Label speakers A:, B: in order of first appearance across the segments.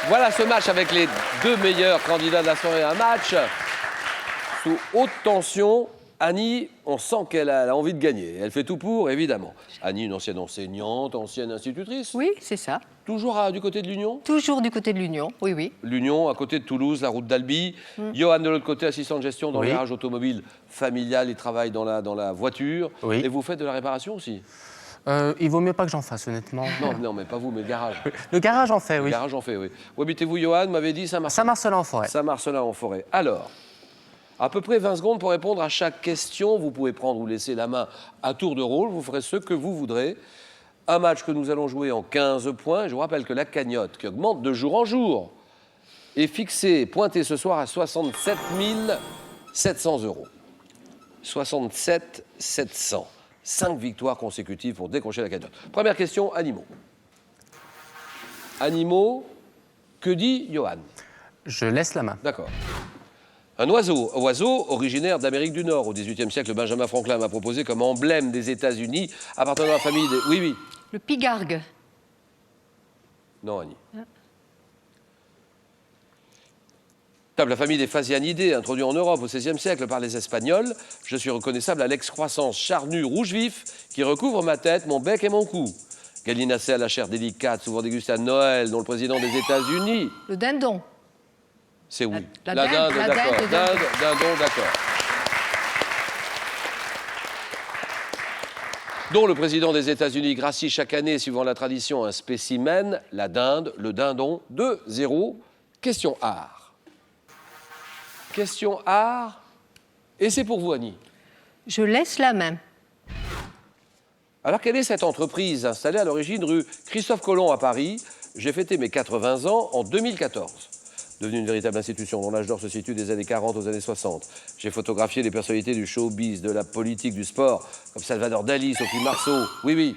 A: Voilà ce match avec les deux meilleurs candidats de la soirée. Un match sous haute tension. Annie, on sent qu'elle a envie de gagner. Elle fait tout pour, évidemment. Annie, une ancienne enseignante, ancienne institutrice.
B: Oui, c'est ça.
A: Toujours du côté de l'Union.
B: Toujours du côté de l'Union, oui, oui.
A: L'Union, à côté de Toulouse, la route d'Albi. Johan, de l'autre côté, assistant de gestion dans le garage automobile familial. Il travaille dans la voiture.
C: Oui.
A: Et vous faites de la réparation aussi?
C: Il vaut mieux pas que j'en fasse, honnêtement.
A: Non, mais pas vous, mais le garage.
C: Le garage en fait, oui.
A: Le garage en fait, oui. Où habitez-vous, Johan? M'avez dit Saint-Marcelin.
C: Saint-Marcelin-en-Forêt.
A: Saint-Marcelin-en-Forêt. Alors, à peu près 20 secondes pour répondre à chaque question. Vous pouvez prendre ou laisser la main à tour de rôle. Vous ferez ce que vous voudrez. Un match que nous allons jouer en 15 points. Je vous rappelle que la cagnotte, qui augmente de jour en jour, est fixée, pointée ce soir à 67 700 €. 67 700. 5 victoires consécutives pour décrocher la cagnotte. Première question, animaux. Animaux, que dit Johan?
C: Je laisse la main.
A: D'accord. Un oiseau originaire d'Amérique du Nord. Au XVIIIe siècle, Benjamin Franklin m'a proposé comme emblème des États-Unis, appartenant à la famille des... Oui, oui.
B: Le pigargue.
A: Non, Annie. La famille des Phasianidés, introduite en Europe au XVIe siècle par les Espagnols. Je suis reconnaissable à l'excroissance charnue rouge vif qui recouvre ma tête, mon bec et mon cou. Gallinacée à la chair délicate, souvent dégustée à Noël, dont le président des États-Unis.
B: Le dindon.
A: C'est oui.
B: La dinde,
A: d'accord. Dindon, d'accord. Dont le président des États-Unis gracie chaque année, suivant la tradition, un spécimen, la dinde, le dindon, 2-0. Question art. Question art. Et c'est pour vous, Annie.
B: Je laisse la main.
A: Alors, quelle est cette entreprise installée à l'origine rue Christophe Colomb à Paris? J'ai fêté mes 80 ans en 2014. Devenue une véritable institution dont l'âge d'or se situe des années 40 aux années 60. J'ai photographié les personnalités du showbiz, de la politique, du sport, comme Salvador Dali, Sophie Marceau. Oui, oui.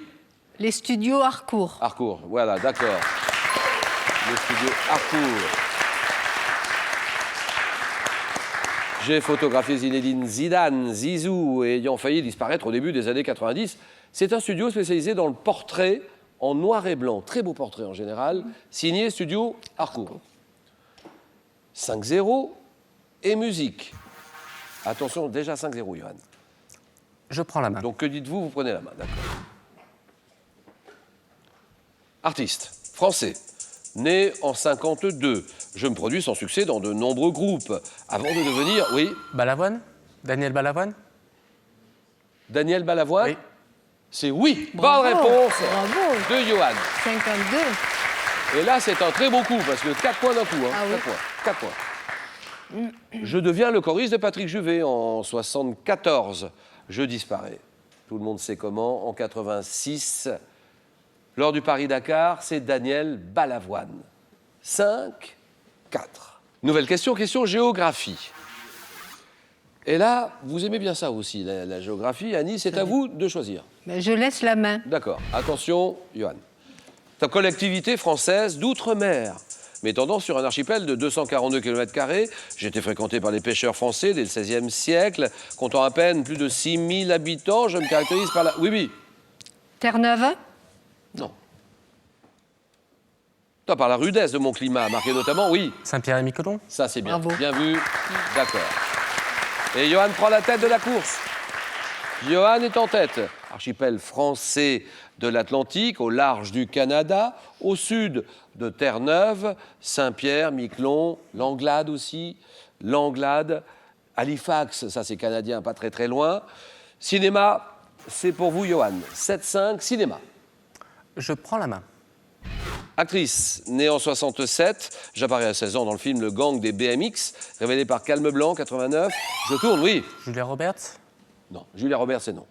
B: Les studios Harcourt.
A: Harcourt, voilà, d'accord. Le studio Harcourt. J'ai photographié Zinedine Zidane, Zizou, ayant failli disparaître au début des années 90. C'est un studio spécialisé dans le portrait en noir et blanc. Très beau portrait en général, signé Studio Harcourt. 5-0 et musique. Attention, déjà 5-0, Johan.
C: Je prends la main.
A: Donc, que dites-vous? Vous prenez la main, d'accord. Artiste, français, né en 52. Je me produis sans succès dans de nombreux groupes. Avant de devenir, oui...
C: Balavoine? Daniel Balavoine?
A: Daniel Balavoine?
C: Oui.
A: C'est oui.
B: Bravo.
A: Bonne réponse
B: Bravo.
A: de Johan.
B: 52.
A: Et là, c'est un très beau coup, parce que 4 points d'un coup. Hein.
B: Ah oui.
A: 4 points. Je deviens le choriste de Patrick Juvet en 74. Je disparais. Tout le monde sait comment. En 86, lors du Paris-Dakar, c'est Daniel Balavoine. 5-4. Nouvelle question, question géographie. Et là, vous aimez bien ça aussi, la géographie. Annie, c'est à vous de choisir.
B: Ben, je laisse la main.
A: D'accord. Attention, Johan. Ta collectivité française d'outre-mer, m'étendant sur un archipel de 242 km², j'ai été fréquenté par les pêcheurs français dès le XVIe siècle, comptant à peine plus de 6000 habitants. Je me caractérise par la... Oui, oui.
B: Terre-Neuve.
A: Non. Toi, par la rudesse de mon climat, marqué notamment, oui.
C: Saint-Pierre-et-Miquelon?
A: Ça, c'est bien.
B: Bravo.
A: Bien vu. D'accord. Et Johan prend la tête de la course. Johan est en tête. Archipel français de l'Atlantique, au large du Canada, au sud de Terre-Neuve, Saint-Pierre, Miquelon, Langlade aussi, Langlade, Halifax, ça c'est canadien, pas très très loin. Cinéma, c'est pour vous, Johan. 7-5, cinéma.
C: Je prends la main.
A: Actrice, née en 67, j'apparais à 16 ans dans le film Le Gang des BMX, révélé par Calme Blanc, 89. Je tourne, oui.
C: Julia Roberts?
A: Non, Julia Roberts, c'est non.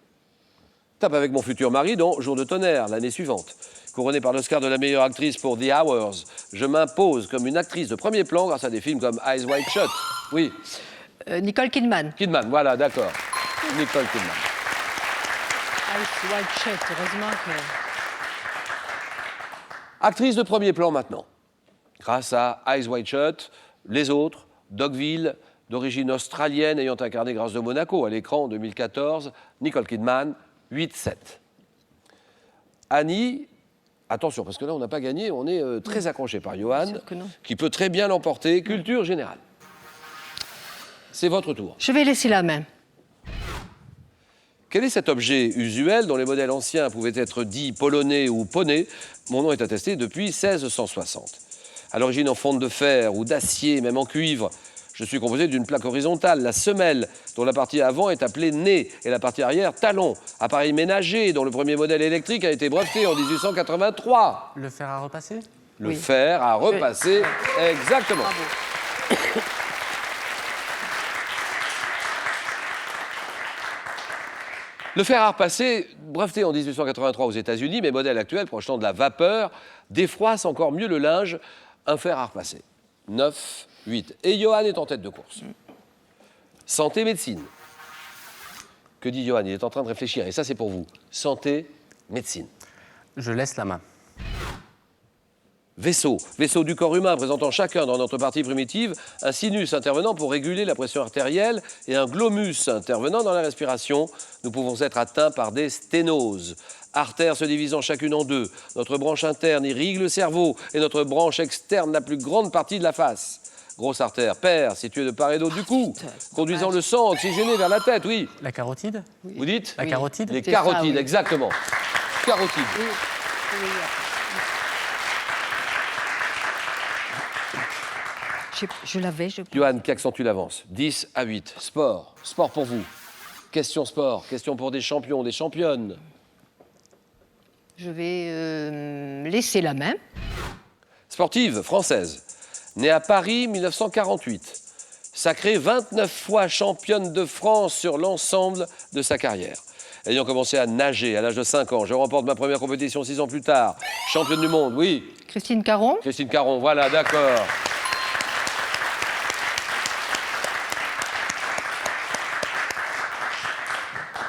A: Tape avec mon futur mari dans Jour de tonnerre, l'année suivante. Couronnée par l'Oscar de la meilleure actrice pour The Hours, je m'impose comme une actrice de premier plan grâce à des films comme Eyes Wide Shut. Oui.
B: Nicole Kidman.
A: Kidman, voilà, d'accord. Nicole Kidman.
B: Eyes Wide Shut, heureusement que...
A: Actrice de premier plan maintenant. Grâce à Eyes Wide Shut, les autres, Dogville, d'origine australienne ayant incarné Grâce de Monaco à l'écran en 2014, Nicole Kidman, 8-7. Annie, Attention, parce que là, on n'a pas gagné, on est très accroché par Johan,
B: sûr que non.
A: qui peut très bien l'emporter. Culture générale. C'est votre tour.
B: Je vais laisser la main.
A: Quel est cet objet usuel dont les modèles anciens pouvaient être dits polonais ou poney? Mon nom est attesté depuis 1660. À l'origine en fonte de fer ou d'acier, même en cuivre, je suis composé d'une plaque horizontale, la semelle, dont la partie avant est appelée nez et la partie arrière talon. Appareil ménager, dont le premier modèle électrique a été breveté en 1883.
C: Le fer à repasser?
A: Le
B: Oui.
A: fer à repasser, exactement. Le fer à repasser, breveté en 1883 aux États-Unis, mais modèle actuel projetant de la vapeur, défroisse encore mieux le linge. Un fer à repasser. 9, 8. Et Johan est en tête de course. Santé, médecine. Que dit Johan? Il est en train de réfléchir. Et ça, c'est pour vous. Santé, médecine.
C: Je laisse la main.
A: Vaisseau. Vaisseau du corps humain présentant chacun dans notre partie primitive un sinus intervenant pour réguler la pression artérielle et un glomus intervenant dans la respiration. Nous pouvons être atteints par des sténoses. Artères se divisant chacune en deux. Notre branche interne irrigue le cerveau et notre branche externe la plus grande partie de la face. Grosse artère, paire, située de part et d'autre du cou, conduisant le sang oxygéné vers la tête, oui.
C: La carotide?
A: Vous dites?
C: La carotide?
A: Les
B: C'est ça,
A: carotides,
B: oui.
A: exactement. Carotides.
B: Je l'avais, je pense.
A: Johan, qui accentue l'avance. 10 à 8. Sport. Sport pour vous. Question sport. Question pour des champions, des championnes.
B: Je vais laisser la main.
A: Sportive française. Née à Paris 1948. Sacrée 29 fois championne de France sur l'ensemble de sa carrière. Ayant commencé à nager à l'âge de 5 ans, je remporte ma première compétition 6 ans plus tard. Championne du monde, oui.
B: Christine Caron.
A: Christine Caron, voilà, d'accord.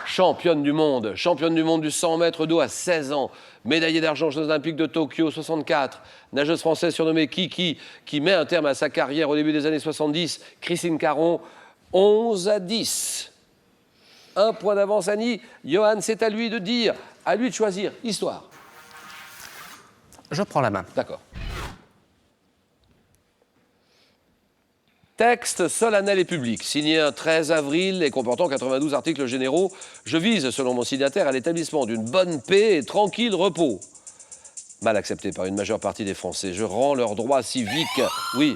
A: Championne du monde du 100 mètres d'eau à 16 ans, médaillée d'argent aux Jeux Olympiques de Tokyo 64, nageuse française surnommée Kiki, qui met un terme à sa carrière au début des années 70, Christine Caron, 11 à 10. Un point d'avance, Annie. Johan, c'est à lui de dire, à lui de choisir. Histoire.
C: Je prends la main.
A: D'accord. Texte solennel et public, signé un 13 avril et comportant 92 articles généraux. Je vise, selon mon signataire, à l'établissement d'une bonne paix et tranquille repos. Mal accepté par une majeure partie des Français. Je rends leurs droits civiques. Oui.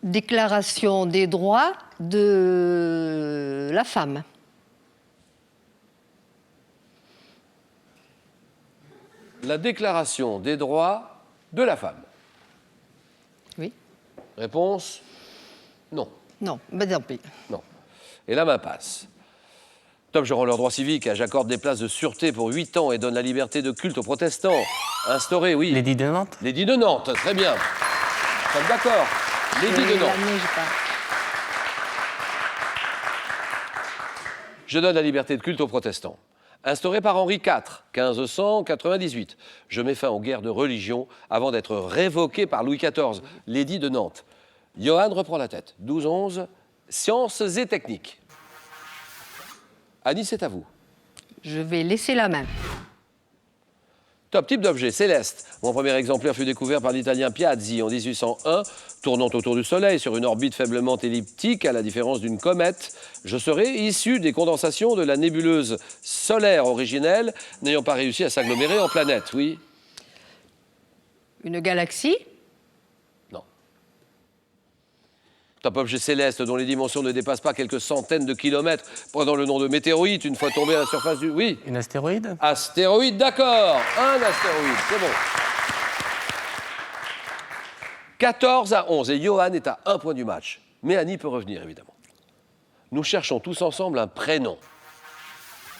B: Déclaration des droits de la femme.
A: La déclaration des droits de la femme.
B: Oui.
A: Réponse? Non.
B: Non, mais tant pis.
A: Non. Et la main passe. Top, je rends leurs droits civiques. J'accorde des places de sûreté pour 8 ans et donne la liberté de culte aux protestants. Instauré, oui.
C: L'édit de Nantes?
A: L'édit de Nantes, très bien. Nous sommes d'accord. L'édit de Nantes.
B: La neige pas.
A: Je donne la liberté de culte aux protestants. Instauré par Henri IV, 1598. Je mets fin aux guerres de religion avant d'être révoqué par Louis XIV, l'édit de Nantes. Johan reprend la tête. 12-11, sciences et techniques. Annie, c'est à vous.
B: Je vais laisser la main.
A: Top, type d'objet, céleste. Mon premier exemplaire fut découvert par l'Italien Piazzi en 1801, tournant autour du Soleil sur une orbite faiblement elliptique, à la différence d'une comète. Je serais issu des condensations de la nébuleuse solaire originelle, n'ayant pas réussi à s'agglomérer en planète, oui?
B: Une galaxie.
A: Non. Top objet céleste dont les dimensions ne dépassent pas quelques centaines de kilomètres, prenant le nom de météorite une fois tombé à la surface du... Oui.
C: Une astéroïde?
A: Astéroïde, d'accord. Un astéroïde, c'est bon. 14 à 11. Et Johan est à 1 point du match. Mais Annie peut revenir, évidemment. Nous cherchons tous ensemble un prénom.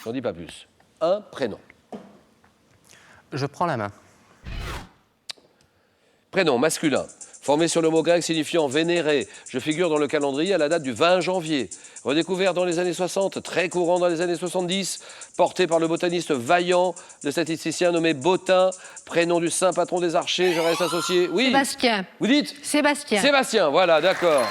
A: J'en dis pas plus. Un prénom.
C: Je prends la main.
A: Prénom masculin. Formé sur le mot grec signifiant vénéré, je figure dans le calendrier à la date du 20 janvier. Redécouvert dans les années 60, très courant dans les années 70, porté par le botaniste vaillant, le statisticien nommé Bottin, prénom du saint patron des archers, je reste associé. Oui.
B: Sébastien.
A: Vous dites?
B: Sébastien.
A: Sébastien, voilà, d'accord.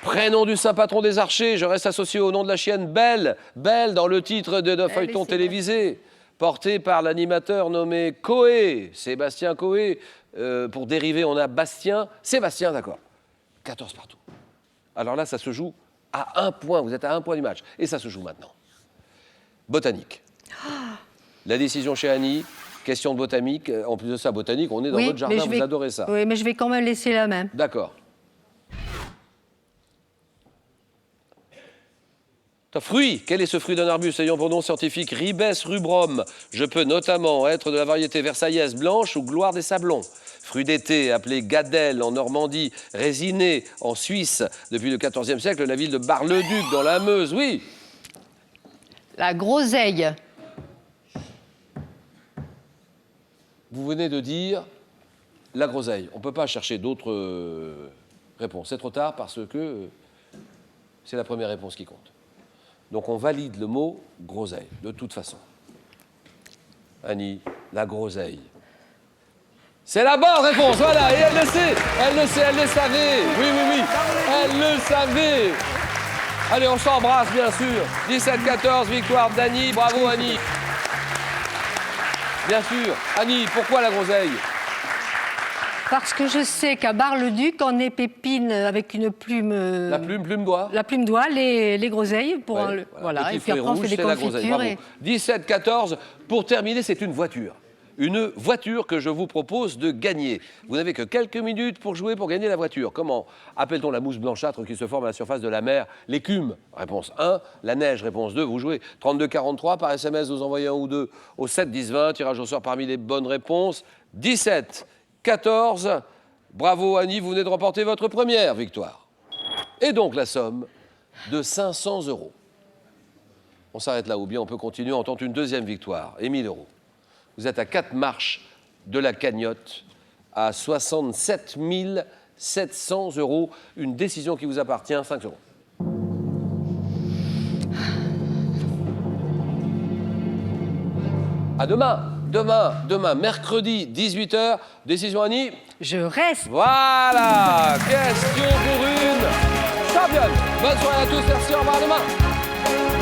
A: Prénom du saint patron des archers, je reste associé au nom de la chienne Belle. Belle dans le titre d'un feuilleton télévisé, porté par l'animateur nommé Coé, Sébastien Coé. Pour dériver, on a Bastien. Sébastien, d'accord. 14 partout. Alors là, ça se joue à 1 point. Vous êtes à 1 point du match. Et ça se joue maintenant. Botanique. La décision chez Annie. Question de botanique. En plus de ça, botanique, on est dans
B: Oui,
A: votre jardin,
B: mais
A: vous adorez ça.
B: Oui, mais je vais quand même laisser la main.
A: D'accord. Fruit. Quel est ce fruit d'un arbuste ayant pour nom scientifique Ribes rubrum? Je peux notamment être de la variété versaillaise blanche ou gloire des sablons. Fruit d'été appelé gadelle en Normandie, résiné en Suisse depuis le XIVe siècle, la ville de Bar-le-Duc dans la Meuse, oui.
B: La groseille.
A: Vous venez de dire la groseille. On ne peut pas chercher d'autres réponses. C'est trop tard parce que c'est la première réponse qui compte. Donc on valide le mot groseille, de toute façon. Annie, la groseille. C'est la bonne réponse, voilà, et elle le sait, elle le sait, elle le savait. Oui, oui, oui, elle le savait. Allez, on s'embrasse, bien sûr. 17-14, victoire d'Annie, bravo Annie. Bien sûr. Annie, pourquoi la groseille?
B: Parce que je sais qu'à Bar-le-Duc, on épépine avec une plume...
A: La plume d'oie.
B: La plume d'oie, les groseilles. Pour
A: Ouais,
B: voilà.
A: Petit
B: Et puis
A: fruit
B: après, on
A: rouge,
B: fait des
A: c'est la groseille.
B: confitures.
A: Bravo. 17-14. Pour terminer, c'est une voiture. Une voiture que je vous propose de gagner. Vous n'avez que quelques minutes pour jouer, pour gagner la voiture. Comment appelle-t-on la mousse blanchâtre qui se forme à la surface de la mer? L'écume, réponse 1. La neige, réponse 2. Vous jouez 32-43. Par SMS, vous envoyez un ou deux au 7-10-20. Tirage au sort parmi les bonnes réponses. 17-14. Bravo Annie, vous venez de remporter votre première victoire. Et donc la somme de 500 €. On s'arrête là ou bien on peut continuer en tentant une deuxième victoire et 1000 €. Vous êtes à 4 marches de la cagnotte à 67 700 €. Une décision qui vous appartient, 5 €. À demain. Demain, mercredi, 18h. Décision Annie.
B: Je reste.
A: Voilà. Question pour une championne. Bonne soirée à tous. Merci. Au revoir. À demain.